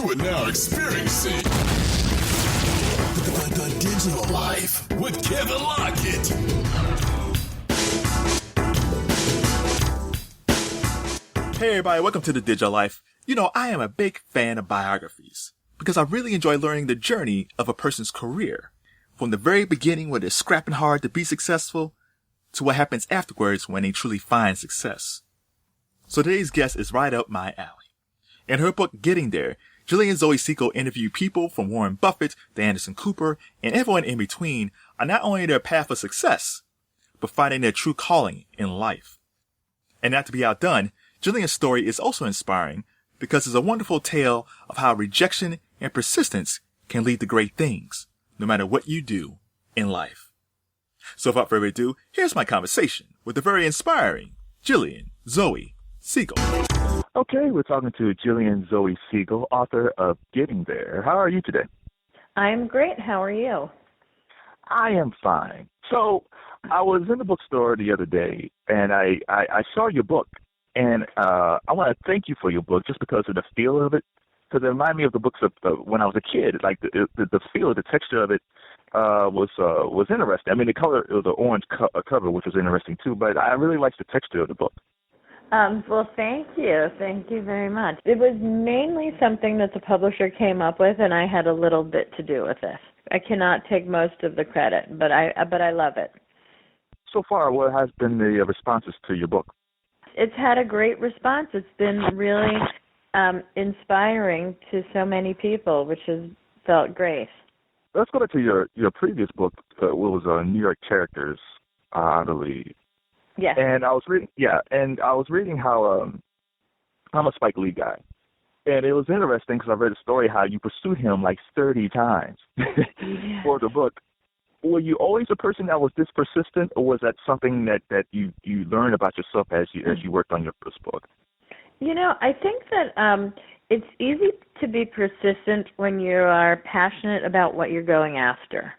You are now experiencing the digital life with Kevin Lockett. Hey everybody, welcome to the Digital Life. You know, I am a big fan of biographies because I really enjoy learning the journey of a person's career. From the very beginning when they're scrapping hard to be successful to what happens afterwards when they truly find success. So today's guest is right up my alley. In her book, Getting There, Julian and Zoe Segal interview people from Warren Buffett to Anderson Cooper and everyone in between on not only their path of success, but finding their true calling in life. And not to be outdone, Julian's story is also inspiring because it's a wonderful tale of how rejection and persistence can lead to great things, no matter what you do in life. So without further ado, here's my conversation with the very inspiring Gillian Zoe Segal. Okay, we're talking to Julian Zoe Segal, author of Getting There. How are you today? I'm great. How are you? I am fine. So I was in the bookstore the other day, and I saw your book, and I want to thank you for your book just because of the feel of it, because it reminded me of the books of when I was a kid. Like the feel, the texture of it was interesting. I mean, the color, it was an orange cover, which was interesting too, but I really liked the texture of the book. Well, thank you. Thank you very much. It was mainly something that the publisher came up with, and I had a little bit to do with it. I cannot take most of the credit, but I love it. So far, what has been the responses to your book? It's had a great response. It's been really inspiring to so many people, which has felt great. Let's go back to your previous book, what was New York Characters, I believe. Yes. And I was reading how I'm a Spike Lee guy, and it was interesting because I read a story how you pursued him like 30 times for the book. Were you always a person that was this persistent, or was that something that you learned about yourself as you worked on your first book? You know, I think that it's easy to be persistent when you are passionate about what you're going after.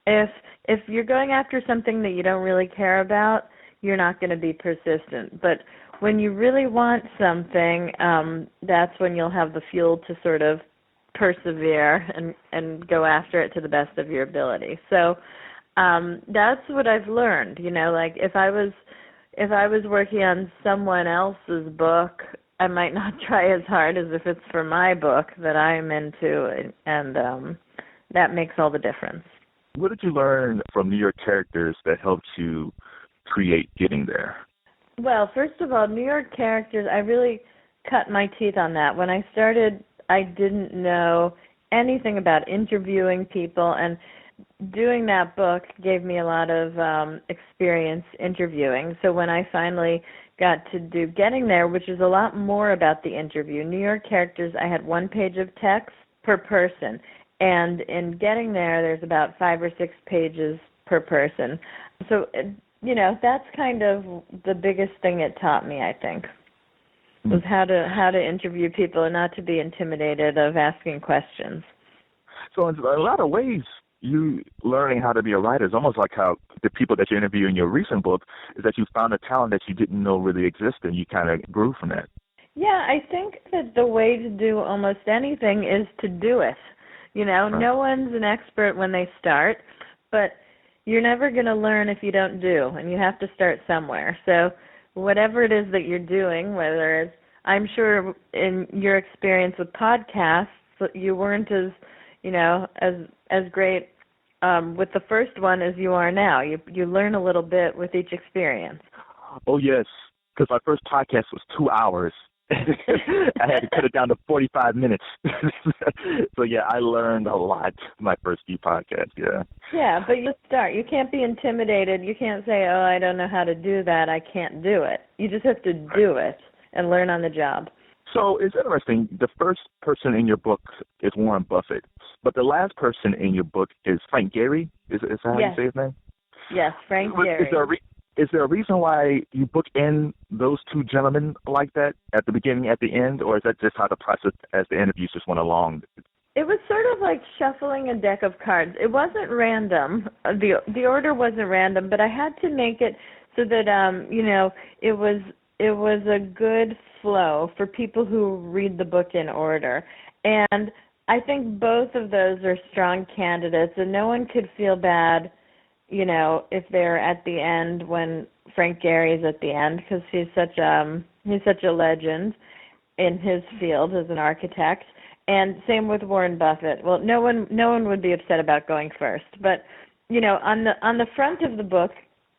If you're going after something that you don't really care about, you're not going to be persistent. But when you really want something, that's when you'll have the fuel to sort of persevere and go after it to the best of your ability. So that's what I've learned. You know, like if I was working on someone else's book, I might not try as hard as if it's for my book that I'm into, and that makes all the difference. What did you learn from New York Characters that helped you create Getting There? Well, first of all, New York Characters, I really cut my teeth on that. When I started, I didn't know anything about interviewing people, and doing that book gave me a lot of experience interviewing. So when I finally got to do Getting There, which is a lot more about the interview, New York Characters, I had 1 page of text per person, and in Getting There, there's about 5 or 6 pages per person. So you know, that's kind of the biggest thing it taught me, I think, was how to interview people and not to be intimidated of asking questions. So in a lot of ways, you learning how to be a writer is almost like how the people that you interview in your recent book is that you found a talent that you didn't know really existed, and you kind of grew from that. Yeah, I think that the way to do almost anything is to do it. You know, No one's an expert when they start, but you're never going to learn if you don't do, and you have to start somewhere. So whatever it is that you're doing, whether it's, I'm sure in your experience with podcasts, you weren't as, you know, as great with the first one as you are now. You learn a little bit with each experience. Oh, yes, because my first podcast was 2 hours. I had to cut it down to 45 minutes. So, yeah, I learned a lot my first few podcasts, yeah. Yeah, but you start. You can't be intimidated. You can't say, oh, I don't know how to do that. I can't do it. You just have to do it and learn on the job. So it's interesting. The first person in your book is Warren Buffett, but the last person in your book is Frank Gehry. Is that how you say his name? Yes, Frank Gehry. Is there a reason why you book in those two gentlemen like that at the beginning, at the end, or is that just how the process as the interviews just went along? It was sort of like shuffling a deck of cards. It wasn't random. The order wasn't random, but I had to make it so that, it was was a good flow for people who read the book in order. And I think both of those are strong candidates, and no one could feel bad, if they're at the end when Frank Gehry's at the end, because he's such a legend in his field as an architect. And same with Warren Buffett. Well, no one would be upset about going first, but on the front of the book,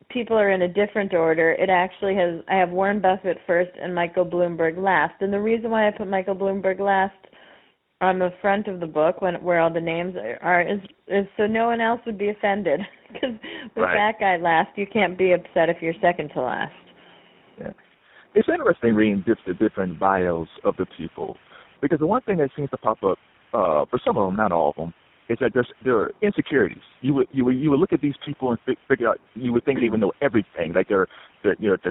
people are in a different order. It actually I have Warren Buffett first and Michael Bloomberg last. And the reason why I put Michael Bloomberg last on the front of the book, where all the names are, is so no one else would be offended. Because with that guy last, you can't be upset if you're second to last. Yeah. It's interesting reading just the different bios of the people, because the one thing that seems to pop up for some of them, not all of them, is that there are insecurities. You would look at these people and figure out, you would think they would know everything, like they're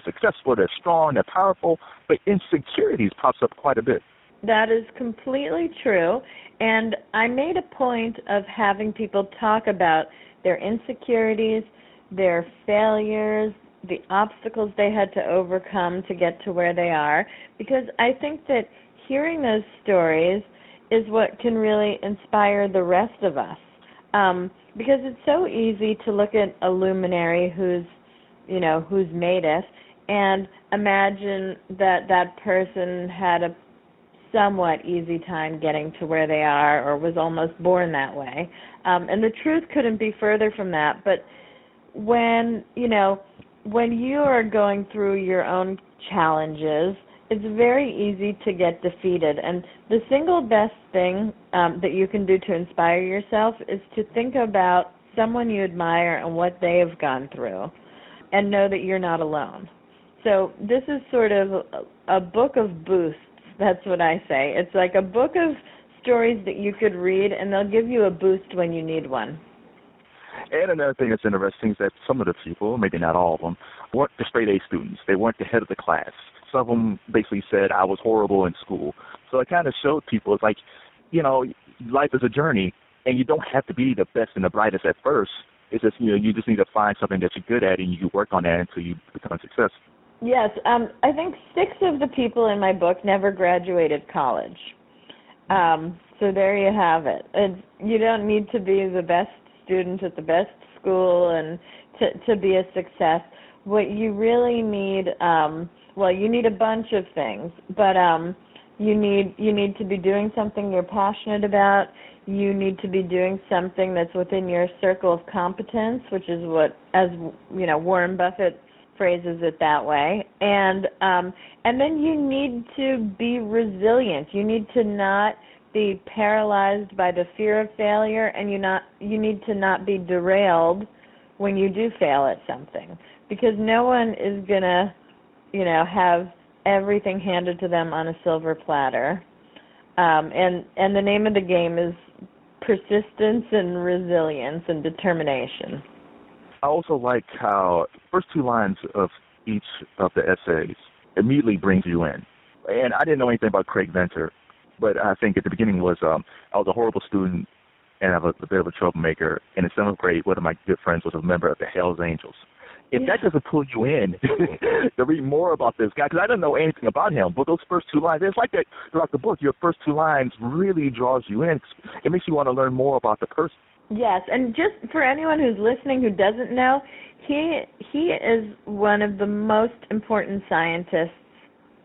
successful, they're strong, they're powerful, but insecurities pops up quite a bit. That is completely true, and I made a point of having people talk about their insecurities, their failures, the obstacles they had to overcome to get to where they are, because I think that hearing those stories is what can really inspire the rest of us, because it's so easy to look at a luminary who's made it and imagine that person had a somewhat easy time getting to where they are or was almost born that way. And the truth couldn't be further from that. But when you are going through your own challenges, it's very easy to get defeated. And the single best thing that you can do to inspire yourself is to think about someone you admire and what they have gone through and know that you're not alone. So this is sort of a book of boosts. That's what I say. It's like a book of stories that you could read, and they'll give you a boost when you need one. And another thing that's interesting is that some of the people, maybe not all of them, weren't the straight-A students. They weren't the head of the class. Some of them basically said, I was horrible in school. So it kind of showed people, it's like, life is a journey, and you don't have to be the best and the brightest at first. It's just, you just need to find something that you're good at, and you work on that until you become a success. Yes, I think 6 of the people in my book never graduated college. So there you have it. You don't need to be the best student at the best school and to be a success. What you really need, you need a bunch of things, but you need to be doing something you're passionate about. You need to be doing something that's within your circle of competence, which is what, as Warren Buffett phrases it that way, and then you need to be resilient. You need to not be paralyzed by the fear of failure, and you need to not be derailed when you do fail at something, because no one is gonna have everything handed to them on a silver platter, and the name of the game is persistence and resilience and determination. I also like how first 2 lines of each of the essays immediately brings you in. And I didn't know anything about Craig Venter, but I think at the beginning was I was a horrible student and I was a bit of a troublemaker. And in 7th grade, one of my good friends was a member of the Hells Angels. If that doesn't pull you in to read more about this guy, because I didn't know anything about him, but those first 2 lines, it's like that throughout the book, your first 2 lines really draws you in. It makes you want to learn more about the person. Yes, and just for anyone who's listening who doesn't know, he is one of the most important scientists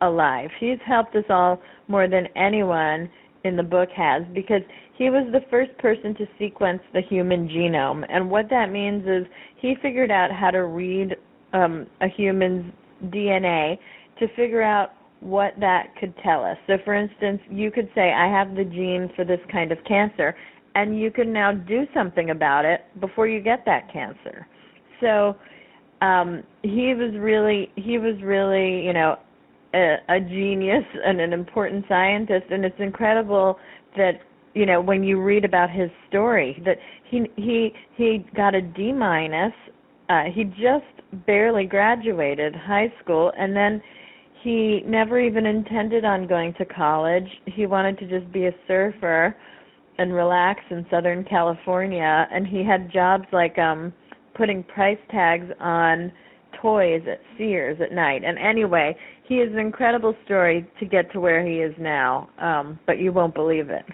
alive. He's helped us all more than anyone in the book has, because he was the first person to sequence the human genome. And what that means is he figured out how to read a human's DNA to figure out what that could tell us. So, for instance, you could say, I have the gene for this kind of cancer, and you can now do something about it before you get that cancer. So he was really, a genius and an important scientist, and it's incredible that, when you read about his story, that he got a D-. He just barely graduated high school, and then he never even intended on going to college. He wanted to just be a surfer and relax in Southern California, and he had jobs like putting price tags on toys at Sears at night. And anyway, he is an incredible story to get to where he is now, but you won't believe it.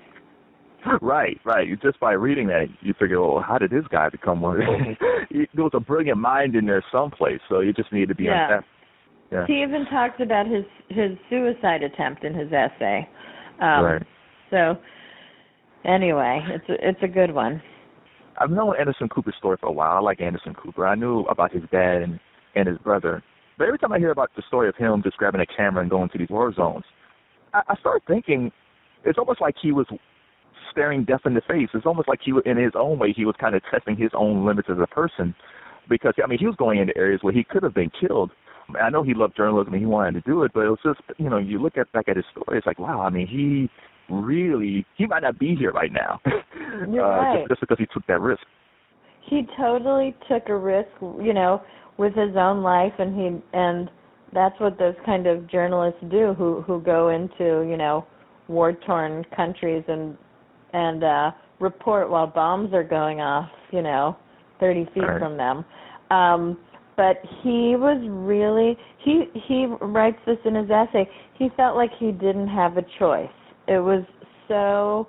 Right. Just by reading that, you figure, well, how did this guy become one? There was a brilliant mind in there someplace, so you just need to be on that. Yeah. He even talks about his suicide attempt in his essay. Right. So, anyway, it's a good one. I've known Anderson Cooper's story for a while. I like Anderson Cooper. I knew about his dad and his brother. But every time I hear about the story of him just grabbing a camera and going to these war zones, I start thinking it's almost like he was staring death in the face. It's almost like in his own way, he was kind of testing his own limits as a person. Because, I mean, he was going into areas where he could have been killed. I know he loved journalism and he wanted to do it, but it was just, you look back at his story, it's like, wow, I mean, he might not be here right now. You're right. Just because he took that risk. He totally took a risk, with his own life, and that's what those kind of journalists do who go into, war-torn countries and report while bombs are going off, 30 feet from them. But he was really, he writes this in his essay, he felt like he didn't have a choice. It was so,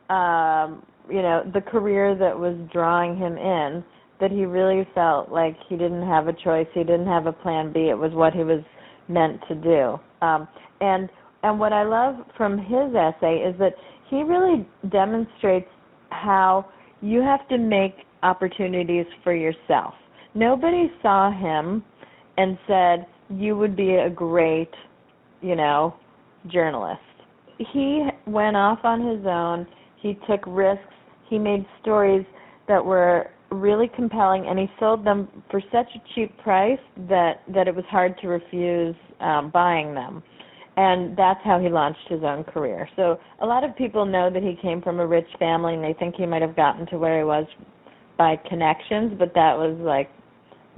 the career that was drawing him in, that he really felt like he didn't have a choice, he didn't have a plan B, it was what he was meant to do. And what I love from his essay is that he really demonstrates how you have to make opportunities for yourself. Nobody saw him and said, you would be a great, journalist. He went off on his own. He took risks. He made stories that were really compelling, and he sold them for such a cheap price that it was hard to refuse buying them. And that's how he launched his own career. So a lot of people know that he came from a rich family, and they think he might have gotten to where he was by connections, but that was,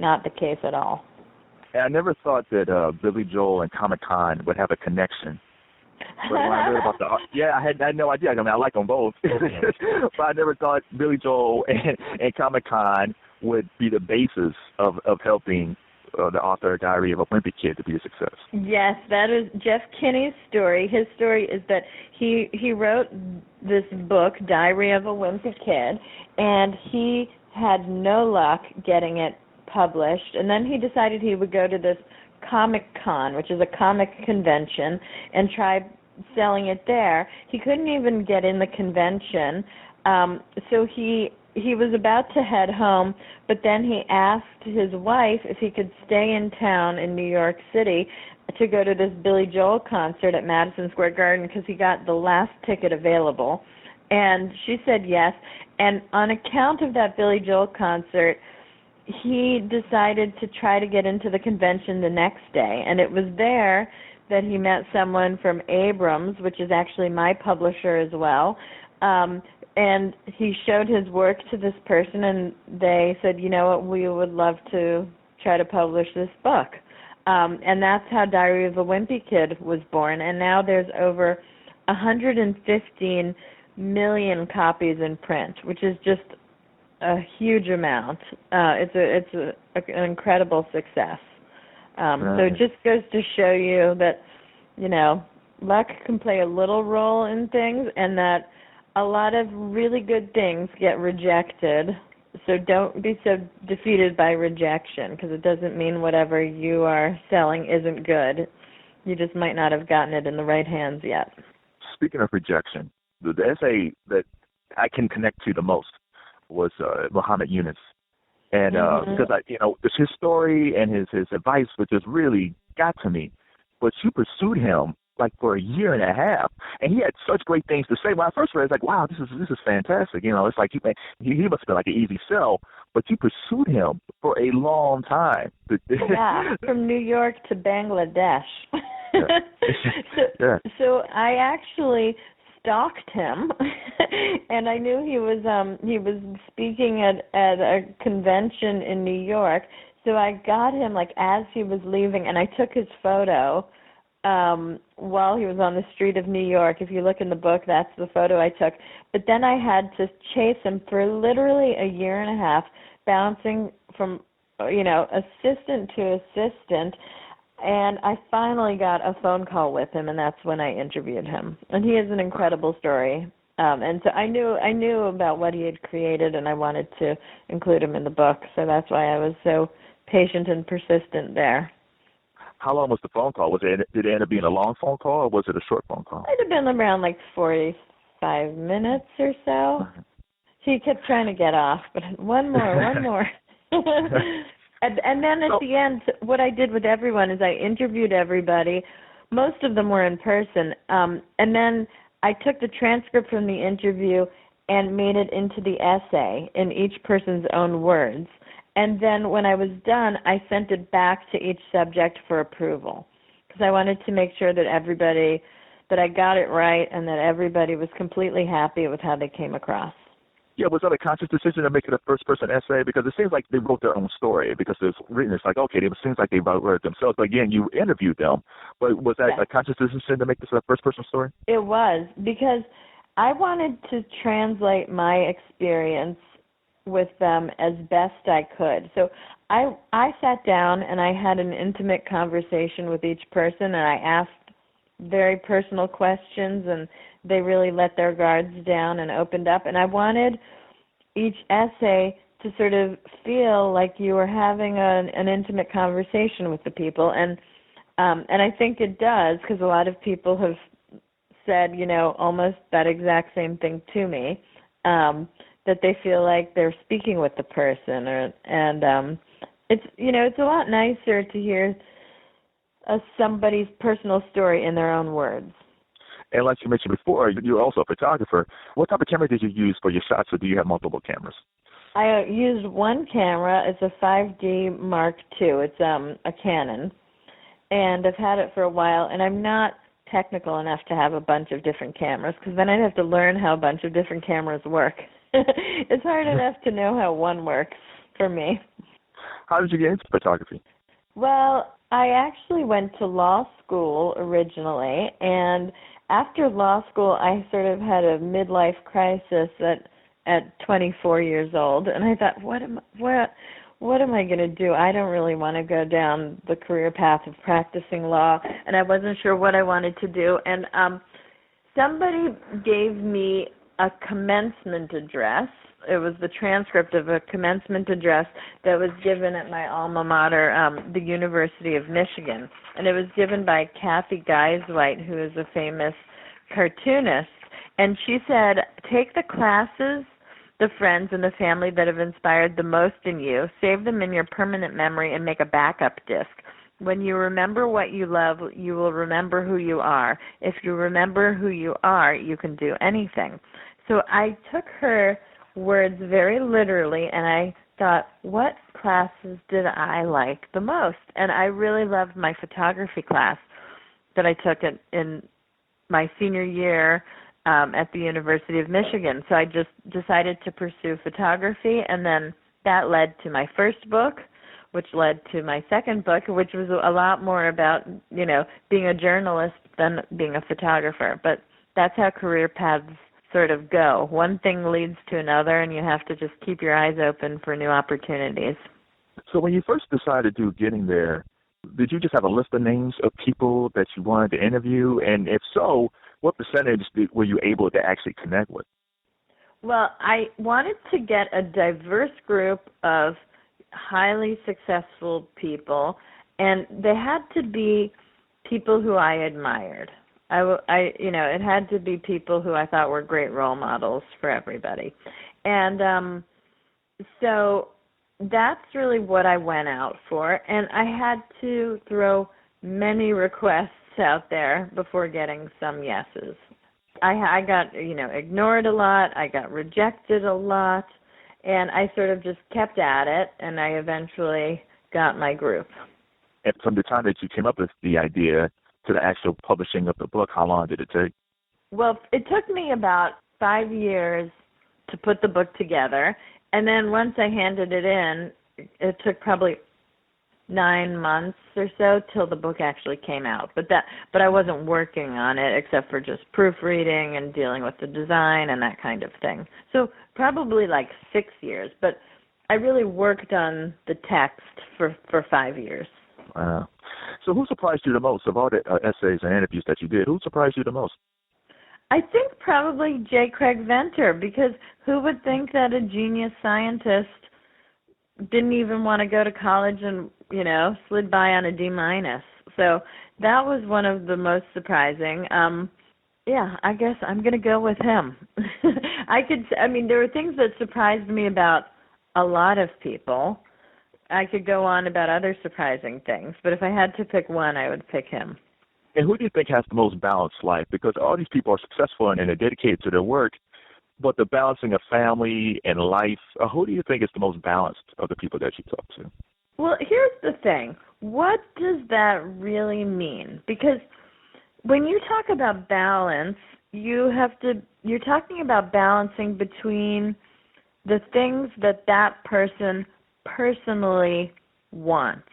not the case at all. And I never thought that Billy Joel and Comic-Con would have a connection. But when I read about I had no idea. I mean, I like them both. But I never thought Billy Joel and Comic-Con would be the basis of helping the author Diary of a Wimpy Kid to be a success. Yes, that is Jeff Kinney's story. His story is that he wrote this book, Diary of a Wimpy Kid, and he had no luck getting it published, and then he decided he would go to this Comic-Con, which is a comic convention, and try selling it there. He couldn't even get in the convention, so he was about to head home, but then he asked his wife if he could stay in town in New York City to go to this Billy Joel concert at Madison Square Garden because he got the last ticket available, and she said yes, and on account of that Billy Joel concert, he decided to try to get into the convention the next day, and it was there that he met someone from Abrams, which is actually my publisher as well, and he showed his work to this person, and they said, you know what, we would love to try to publish this book. And that's how Diary of a Wimpy Kid was born, and now there's over 115 million copies in print, which is just a huge amount. It's an incredible success. So it just goes to show you that, luck can play a little role in things, and that a lot of really good things get rejected. So don't be so defeated by rejection, because it doesn't mean whatever you are selling isn't good. You just might not have gotten it in the right hands yet. Speaking of rejection, the essay that I can connect to the most was Muhammad Yunus, and because it's his story and his advice, which just really got to me. But you pursued him for a year and a half, and he had such great things to say. When I first read it, it's like, wow, this is fantastic. It's like he must have been like an easy sell, but you pursued him for a long time. Yeah, from New York to Bangladesh. Yeah. So I actually stalked him, and I knew he was speaking at a convention in New York. So I got him as he was leaving, and I took his photo while he was on the street of New York. If you look in the book, that's the photo I took. But then I had to chase him for literally a year and a half, bouncing from assistant to assistant. And I finally got a phone call with him, and that's when I interviewed him. And he has an incredible story. And so I knew about what he had created, and I wanted to include him in the book. So that's why I was so patient and persistent there. How long was the phone call? Did it end up being a long phone call, or was it a short phone call? It had been around like 45 minutes or so. He kept trying to get off, but one more. And then at the end, what I did with everyone is I interviewed everybody. Most of them were in person. And then I took the transcript from the interview and made it into the essay in each person's own words. And then when I was done, I sent it back to each subject for approval because I wanted to make sure that I got it right and that everybody was completely happy with how they came across. Yeah, was that a conscious decision to make it a first-person essay? Because it seems like they wrote their own story because it's written. It's like, okay, it seems like they wrote it themselves. But again, you interviewed them. But was that a conscious decision to make this a first-person story? It was, because I wanted to translate my experience with them as best I could. So I sat down and I had an intimate conversation with each person, and I asked very personal questions, and they really let their guards down and opened up. And I wanted each essay to sort of feel like you were having an intimate conversation with the people. And I think it does, because a lot of people have said, almost that exact same thing to me, that they feel like they're speaking with the person. It's a lot nicer to hear somebody's personal story in their own words. And like you mentioned before, you're also a photographer. What type of camera did you use for your shots, or do you have multiple cameras? I used one camera. It's a 5D Mark II. It's a Canon. And I've had it for a while, and I'm not technical enough to have a bunch of different cameras, because then I'd have to learn how a bunch of different cameras work. It's hard enough to know how one works for me. How did you get into photography? Well, I actually went to law school originally, and after law school, I sort of had a midlife crisis at 24 years old, and I thought, what am I going to do? I don't really want to go down the career path of practicing law, and I wasn't sure what I wanted to do. And somebody gave me a commencement address. It was the transcript of a commencement address that was given at my alma mater, the University of Michigan. And it was given by Kathy Geisweit, who is a famous cartoonist. And she said, take the classes, the friends, and the family that have inspired the most in you, save them in your permanent memory, and make a backup disc. When you remember what you love, you will remember who you are. If you remember who you are, you can do anything. So I took her words very literally, and I thought, what classes did I like the most? And I really loved my photography class that I took in my senior year at the University of Michigan. So I just decided to pursue photography, and then that led to my first book, which led to my second book, which was a lot more about, being a journalist than being a photographer. But that's how career paths sort of go. One thing leads to another, and you have to just keep your eyes open for new opportunities. So when you first decided to getting there, did you just have a list of names of people that you wanted to interview? And if so, what percentage were you able to actually connect with? Well, I wanted to get a diverse group of highly successful people, and they had to be people who I admired. It had to be people who I thought were great role models for everybody. And so that's really what I went out for. And I had to throw many requests out there before getting some yeses. I got, ignored a lot. I got rejected a lot. And I sort of just kept at it, and I eventually got my group. And from the time that you came up with the idea to the actual publishing of the book, how long did it take? Well, it took me about 5 years to put the book together, and then once I handed it in, it took probably 9 months or so till the book actually came out. But I wasn't working on it except for just proofreading and dealing with the design and that kind of thing. So probably like 6 years. But I really worked on the text for 5 years. Wow. So who surprised you the most of all the essays and interviews that you did? Who surprised you the most? I think probably J. Craig Venter, because who would think that a genius scientist didn't even want to go to college and, slid by on a D-. So that was one of the most surprising. I guess I'm going to go with him. There were things that surprised me about a lot of people. I could go on about other surprising things, but if I had to pick one, I would pick him. And who do you think has the most balanced life? Because all these people are successful and they're dedicated to their work, but the balancing of family and life, who do you think is the most balanced of the people that you talk to? Well, here's the thing. What does that really mean? Because when you talk about balance, you're talking about balancing between the things that person personally wants.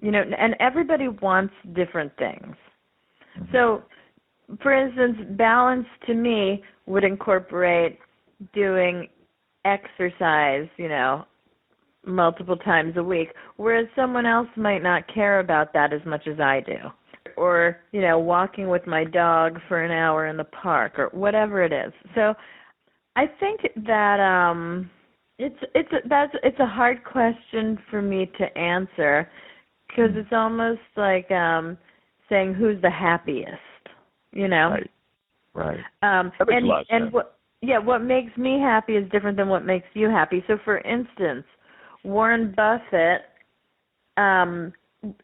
And everybody wants different things. So, for instance, balance to me would incorporate doing exercise, multiple times a week, whereas someone else might not care about that as much as I do. Or, walking with my dog for an hour in the park or whatever it is. So I think that it's a hard question for me to answer because it's almost like saying who's the happiest, Right. That makes a lot of sense. What makes me happy is different than what makes you happy. So, for instance, Warren Buffett,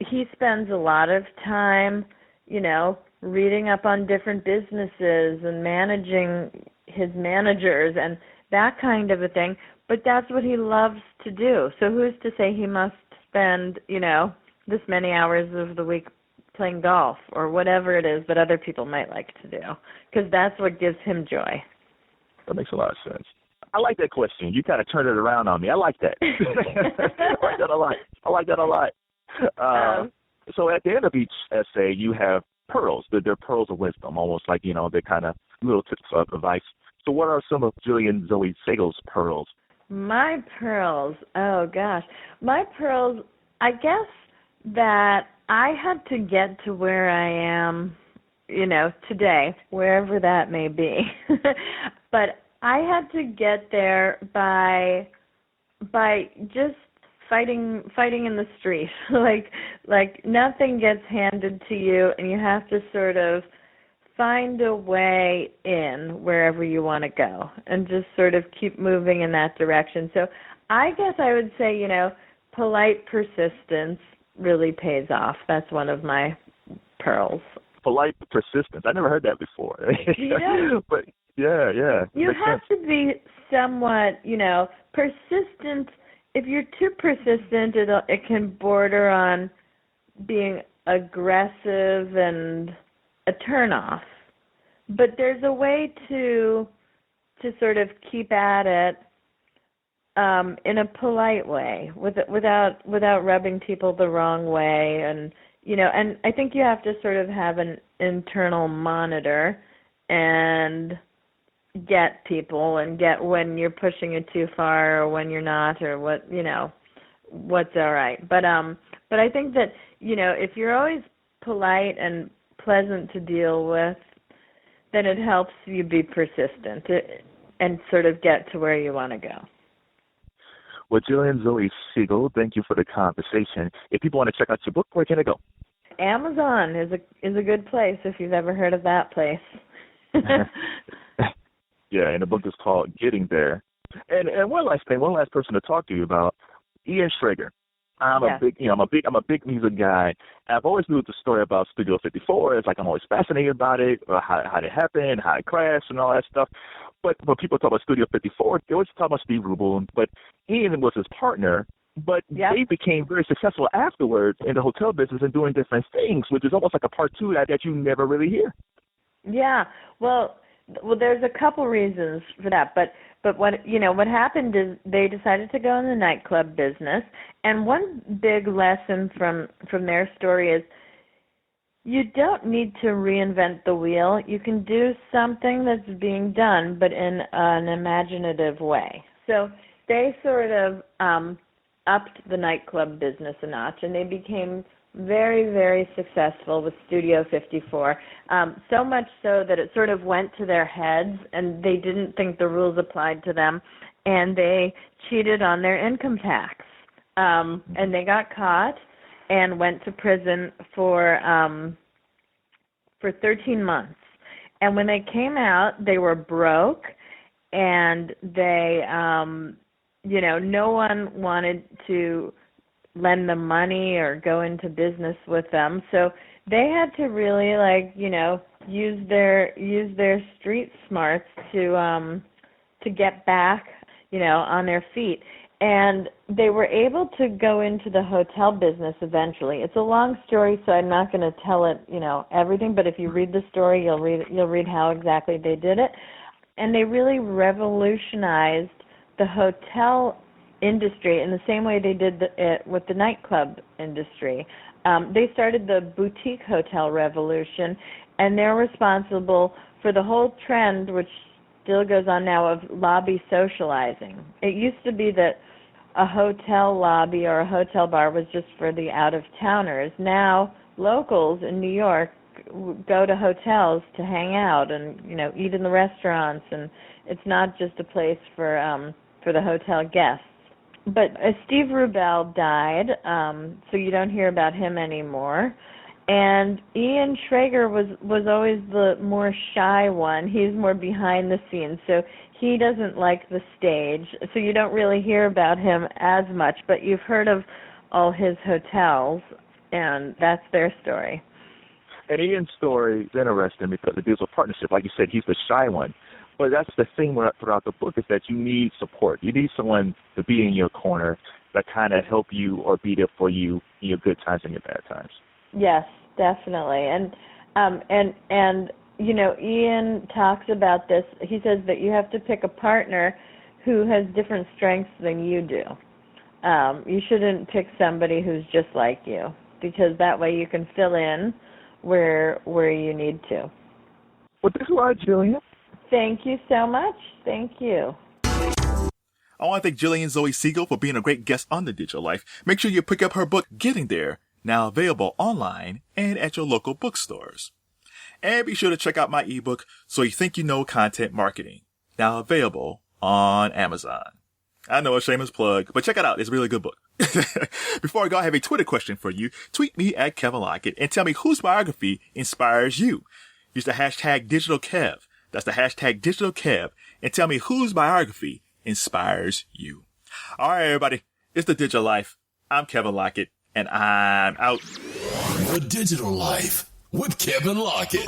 he spends a lot of time, reading up on different businesses and managing his managers and that kind of a thing. But that's what he loves to do. So who's to say he must spend, this many hours of the week playing golf or whatever it is that other people might like to do? Because that's what gives him joy. That makes a lot of sense. I like that question. You kind of turned it around on me. I like that. I like that a lot. So at the end of each essay, you have pearls. They're pearls of wisdom, almost like, they're kind of little tips of advice. So what are some of Julian Zoe Segal's pearls? My pearls, oh gosh. My pearls, I guess that I had to get to where I am, today, wherever that may be. But I had to get there by just fighting in the street. like nothing gets handed to you, and you have to sort of find a way in wherever you want to go and just sort of keep moving in that direction. So I guess I would say, polite persistence really pays off. That's one of my pearls. Polite persistence. I never heard that before. But yeah. You have to be somewhat, persistent. If you're too persistent, it can border on being aggressive and a turnoff. But there's a way to sort of keep at it in a polite way, without rubbing people the wrong way, and and I think you have to sort of have an internal monitor and get people and get when you're pushing it too far or when you're not, or what's all right. But I think that if you're always polite and pleasant to deal with, then it helps you be persistent and sort of get to where you want to go. Well, Julian Zoe Segal, thank you for the conversation. If people want to check out your book, where can they go? Amazon is a good place if you've ever heard of that place. Yeah, and the book is called Getting There. And one last thing, one last person to talk to you about, Ian Schrager. I'm a big music guy. I've always knew the story about Studio 54. It's like I'm always fascinated about it, how it happened, how it crashed, and all that stuff. But when people talk about Studio 54, they always talk about Steve Rubin, but Ian was his partner. But they became very successful afterwards in the hotel business and doing different things, which is almost like a part two that you never really hear. Yeah, well, there's a couple reasons for that, but what happened is they decided to go in the nightclub business, and one big lesson from their story is you don't need to reinvent the wheel. You can do something that's being done, but in an imaginative way. So they sort of upped the nightclub business a notch, and they became very, very successful with Studio 54, so much so that it sort of went to their heads, and they didn't think the rules applied to them, and they cheated on their income tax. And they got caught and went to prison for 13 months. And when they came out, they were broke, and they, no one wanted to lend them money or go into business with them. So they had to really, use their street smarts to get back, on their feet. And they were able to go into the hotel business eventually. It's a long story, so I'm not going to tell it, everything. But if you read the story, you'll read how exactly they did it. And they really revolutionized the hotel industry in the same way they did it with the nightclub industry. They started the boutique hotel revolution, and they're responsible for the whole trend, which still goes on now, of lobby socializing. It used to be that a hotel lobby or a hotel bar was just for the out-of-towners. Now, locals in New York go to hotels to hang out and, eat in the restaurants, and it's not just a place for the hotel guests. But Steve Rubel died, so you don't hear about him anymore. And Ian Schrager was always the more shy one. He's more behind the scenes, so he doesn't like the stage, so you don't really hear about him as much, but you've heard of all his hotels, and that's their story. And Ian's story is interesting because it deals with partnership. Like you said, he's the shy one. But that's the thing throughout the book, is that you need support. You need someone to be in your corner that kind of help you or be there for you in your good times and your bad times. Yes, definitely. And Ian talks about this. He says that you have to pick a partner who has different strengths than you do. You shouldn't pick somebody who's just like you, because that way you can fill in where you need to. Well, this is why, Julian. Thank you so much. Thank you. I want to thank Gillian Zoe Segal for being a great guest on The Digital Life. Make sure you pick up her book, Getting There, now available online and at your local bookstores. And be sure to check out my ebook, So You Think You Know Content Marketing, now available on Amazon. I know, a shameless plug, but check it out. It's a really good book. Before I go, I have a Twitter question for you. Tweet me at Kevin Lockett and tell me whose biography inspires you. Use the hashtag DigitalKev. That's the hashtag DigitalKev, and tell me whose biography inspires you. All right, everybody. It's The Digital Life. I'm Kevin Lockett, and I'm out. The Digital Life with Kevin Lockett.